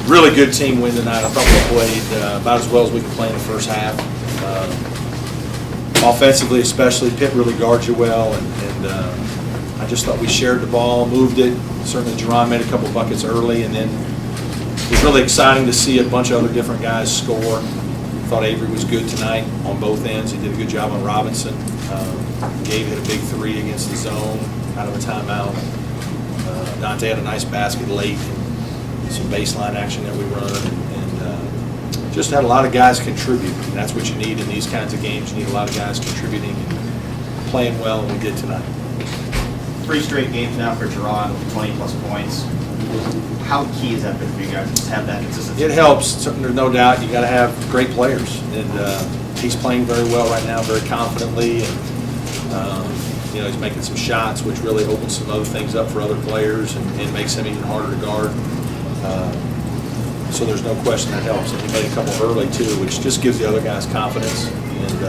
Really good team win tonight. I thought we played about as well as we could play in the first half. Offensively especially, Pitt really guards you well, and I just thought we shared the ball, moved it. Certainly Jerron made a couple buckets early, and then it was really exciting to see a bunch of other different guys score. Thought Avery was good tonight on both ends. He did a good job on Robinson. Gabe hit a big three against the zone out of a timeout. Dante had a nice basket late, and some baseline action that we run, and just had a lot of guys contribute. And that's what you need in these kinds of games. You need a lot of guys contributing and playing well, and we did tonight. 3 straight games now for Jerron with 20-plus points. How key has that been for you guys to just have that consistency? It helps. There's no doubt. You got to have great players, and he's playing very well right now, very confidently, and he's making some shots, which really opens some other things up for other players and makes him even harder to guard. So there's no question that helps. And he made a couple early too, which just gives the other guys confidence, and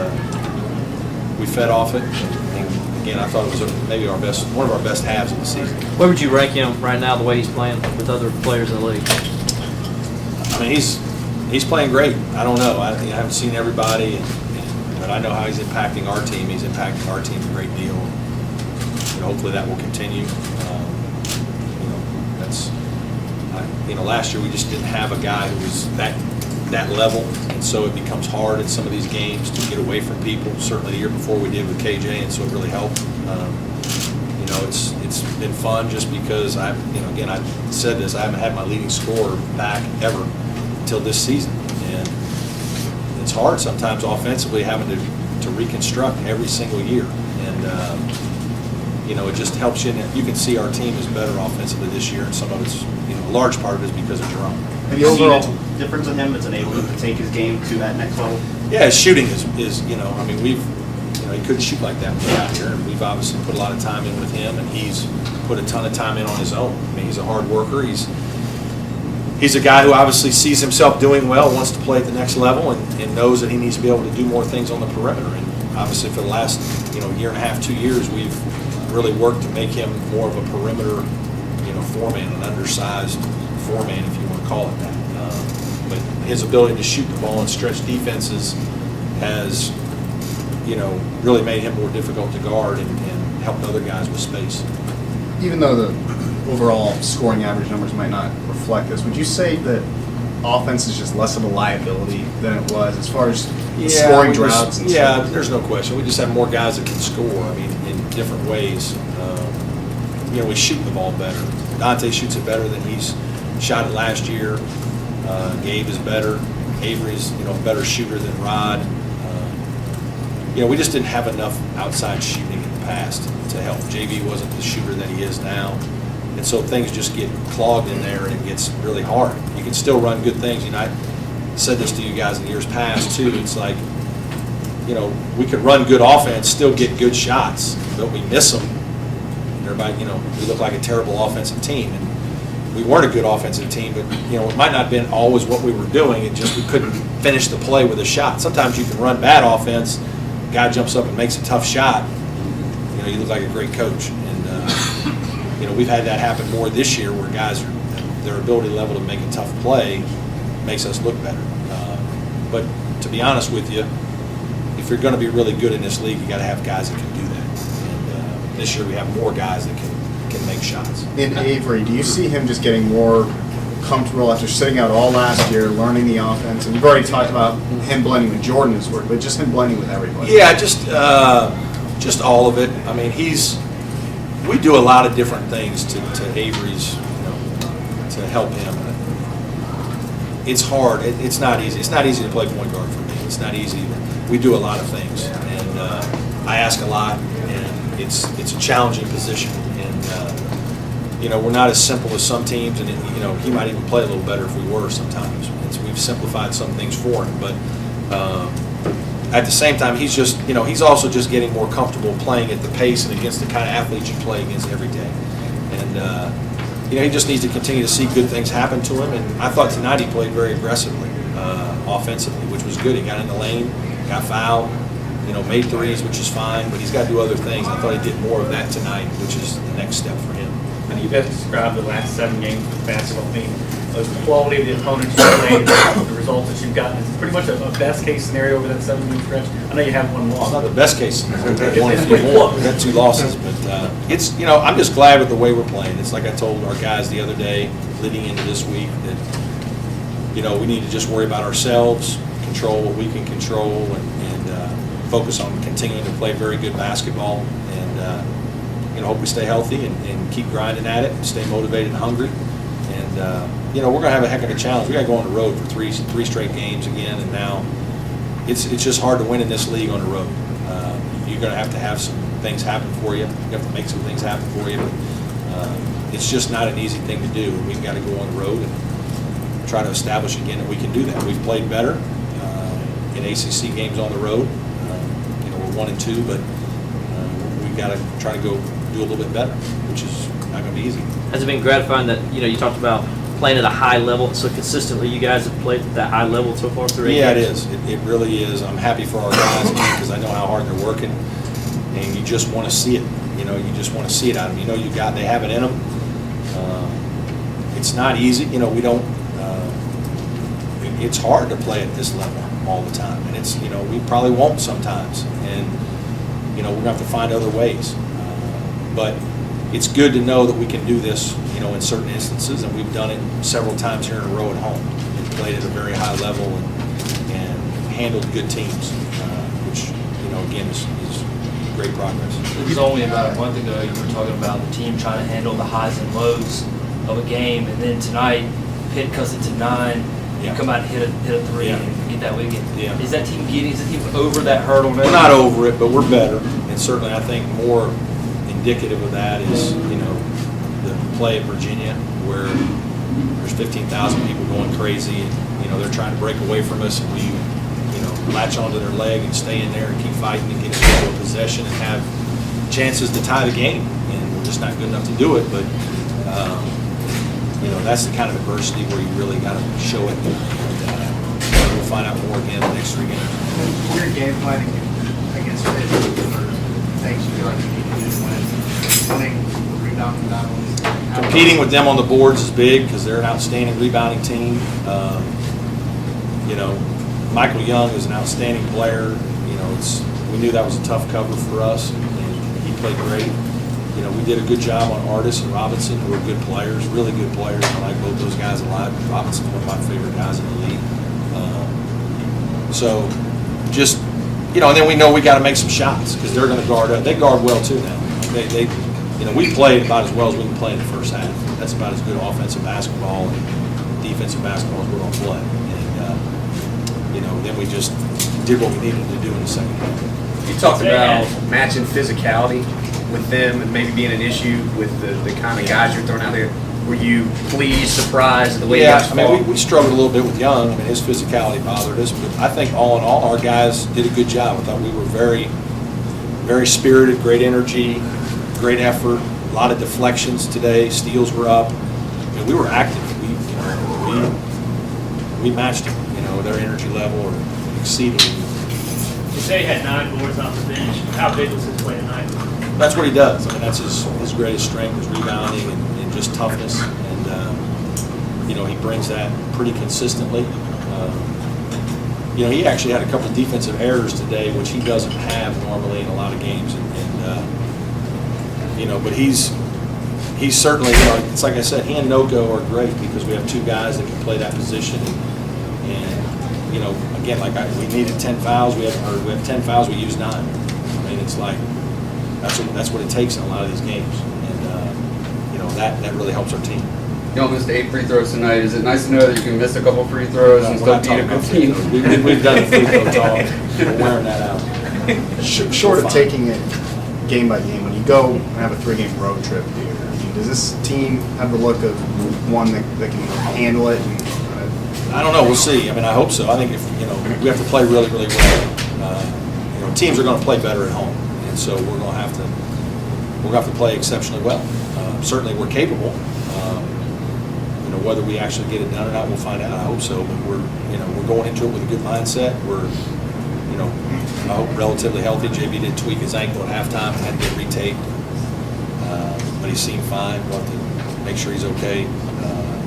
we fed off it. And again, I thought it was maybe one of our best halves of the season. Where would you rank him right now, the way he's playing with other players in the league? I mean, he's playing great. I don't know. I haven't seen everybody, but I know how he's impacting our team. He's impacting our team a great deal. Hopefully that will continue. Last year we just didn't have a guy who was that level, and so it becomes hard in some of these games to get away from people. Certainly the year before we did with KJ, and so it really helped. It's been fun just because I said this, I haven't had my leading scorer back ever until this season, and it's hard sometimes offensively having to reconstruct every single year, and it just helps you. You can see our team is better offensively this year, and some of it's, a large part of it is because of Jerome. Have you seen a difference in him that's enabled him to take his game to that next level? Yeah, his shooting is he couldn't shoot like that when he got here, and we've obviously put a lot of time in with him, and he's put a ton of time in on his own. I mean, he's a hard worker. He's a guy who obviously sees himself doing well, wants to play at the next level, and knows that he needs to be able to do more things on the perimeter. And obviously for the last year and a half, 2 years, we've really worked to make him more of a perimeter, four-man, an undersized four-man, if you want to call it that. But his ability to shoot the ball and stretch defenses has, really made him more difficult to guard and helped other guys with space. Even though the overall scoring average numbers might not reflect this, would you say that offense is just less of a liability than it was as far as scoring droughts? Yeah, there's no question. We just have more guys that can score, in different ways. We shoot the ball better. Dante shoots it better than he's shot it last year. Gabe is better. Avery's, a better shooter than Rod. We just didn't have enough outside shooting in the past to help. JV wasn't the shooter that he is now. And so things just get clogged in there, and it gets really hard. You can still run good things. I said this to you guys in years past, too. It's like, we could run good offense, still get good shots, but we miss them. Everybody, we look like a terrible offensive team. And we weren't a good offensive team, but, it might not have been always what we were doing. It just we couldn't finish the play with a shot. Sometimes you can run bad offense, guy jumps up and makes a tough shot, you look like a great coach. And, we've had that happen more this year where guys, their ability level to make a tough play makes us look better. But to be honest with you, if you're going to be really good in this league, you got to have guys that can do that. And this year we have more guys that can make shots. In Avery, do you see him just getting more comfortable after sitting out all last year, learning the offense? And you've already talked about him blending with Jordan's work, but just him blending with everybody. Yeah, just all of it. I mean, we do a lot of different things to Avery's, to help him. It's hard. It's not easy. It's not easy to play point guard for me. It's not easy. We do a lot of things, and I ask a lot, and it's a challenging position. And we're not as simple as some teams, and he might even play a little better if we were sometimes. We've simplified some things for him, but at the same time, he's just he's also just getting more comfortable playing at the pace and against the kind of athletes you play against every day. And he just needs to continue to see good things happen to him. And I thought tonight he played very aggressively, offensively, which was good. He got in the lane, got fouled, made threes, which is fine, but he's got to do other things. I thought he did more of that tonight, which is the next step for him. How do you best describe the last 7 games of basketball team? The quality of the opponents you played, the results that you've gotten. It's pretty much a best case scenario over that 7-game stretch. I know you have one loss. It's not the best case scenario. It's We pretty close. got 2 losses, but it's, I'm just glad with the way we're playing. It's like I told our guys the other day, leading into this week, that, we need to just worry about ourselves, control what we can control, and focus on continuing to play very good basketball, and hope we stay healthy and keep grinding at it, and stay motivated and hungry. And we're going to have a heck of a challenge. We got to go on the road for three straight games again, and now it's just hard to win in this league on the road. You're going to have some things happen for you. You have to make some things happen for you, but it's just not an easy thing to do. We've got to go on the road and try to establish again that we can do that. We've played better in ACC games on the road. We're 1-2, but we've got to try to go do a little bit better, which is not going to be easy. Has it been gratifying that, you talked about playing at a high level so consistently? You guys have played at that high level so far through 8 Yeah, it games? is. It really is. I'm happy for our guys because I know how hard they're working, and you just want to see it. You just want to see it out of them. They have it in them. It's not easy. We don't. It's hard to play at this level all the time, and it's we probably won't sometimes, and we're gonna have to find other ways. But it's good to know that we can do this, in certain instances, and we've done it several times here in a row at home. We've played at a very high level and handled good teams, which again is great progress. It was only about a month ago you were talking about the team trying to handle the highs and lows of a game, and then tonight Pitt cuts it to 9. Yeah. You come out and hit a 3 Yeah. and get that wicket. Yeah. Is the team over that hurdle now? We're not over it, but we're better, and certainly I think more indicative of that is the play at Virginia, where there's 15,000 people going crazy, and they're trying to break away from us, and we latch onto their leg and stay in there and keep fighting and get into a possession and have chances to tie the game, and we're just not good enough to do it. But that's the kind of adversity where you really got to show it. And, we'll find out more again in the next 3 games. Your game planning against Pitt for things you feel like you need to do to win, winning, rebounding battles. Competing with them on the boards is big because they're an outstanding rebounding team. Michael Young is an outstanding player. We knew that was a tough cover for us, and he played great. We did a good job on Artis and Robinson, who are good players, really good players. I like both those guys a lot. Robinson's one of my favorite guys in the league. And then we know we got to make some shots because they're going to guard up. They guard well too now. We played about as well as we can play in the first half. That's about as good offensive basketball and defensive basketball as we're going to play. And then we just did what we needed to do in the second half. You talked about matching physicality with them and maybe being an issue with the kind of guys you're throwing out there. Were you pleased, surprised at the way you guys fought? We struggled a little bit with Young. His physicality bothered us, but I think all in all, our guys did a good job. I thought we were very, very spirited, great energy, great effort, a lot of deflections today. Steals were up. We were active. We matched them. Their energy level or exceeded. You say he had 9 boards off the bench. How big was his play tonight? That's what he does. That's his greatest strength is rebounding and just toughness. And, he brings that pretty consistently. He actually had a couple defensive errors today, which he doesn't have normally in a lot of games. But he's certainly, it's like I said, he and Noko are great because we have 2 guys that can play that position. And again, we needed 10 fouls. We have 10 fouls. We used 9. It's like that's what it takes in a lot of these games, and that really helps our team. Y'all missed 8 free throws tonight. Is it nice to know that you can miss a couple free throws and still beat a good team? We've done the free throw talk. We're wearing that out. Short of taking it game by game, when you go and have a 3-game road trip here, does this team have the look of one that can handle it? I don't know. We'll see. I hope so. I think if we have to play really, really well. Teams are going to play better at home, and so we're going to have to play exceptionally well. Certainly, we're capable. Whether we actually get it done or not, we'll find out. I hope so. But we're going into it with a good mindset. We're I hope relatively healthy. JB did tweak his ankle at halftime and had to get retaped. but he seemed fine. We'll have to make sure he's okay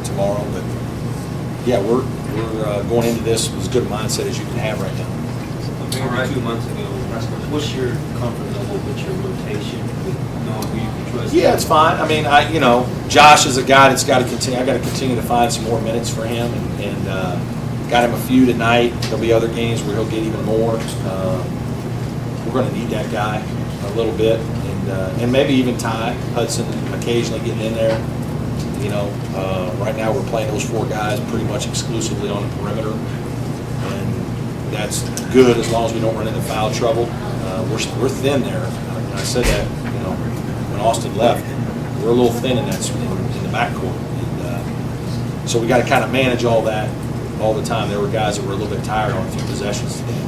tomorrow. But yeah, we're going into this with as good a mindset as you can have right now. Maybe 2 months ago, what's your comfort level with your rotation, with knowing who you can trust? Yeah, it's fine. I mean, Josh is a guy that's got to continue. I got to continue to find some more minutes for him, and got him a few tonight. There'll be other games where he'll get even more. We're going to need that guy a little bit, and maybe even Ty Hudson occasionally getting in there. Right now we're playing those 4 guys pretty much exclusively on the perimeter, and that's good as long as we don't run into foul trouble. We're thin there. And I said that when Austin left, we're a little thin in that in the backcourt, and so we got to kind of manage all that all the time. There were guys that were a little bit tired on a few possessions today.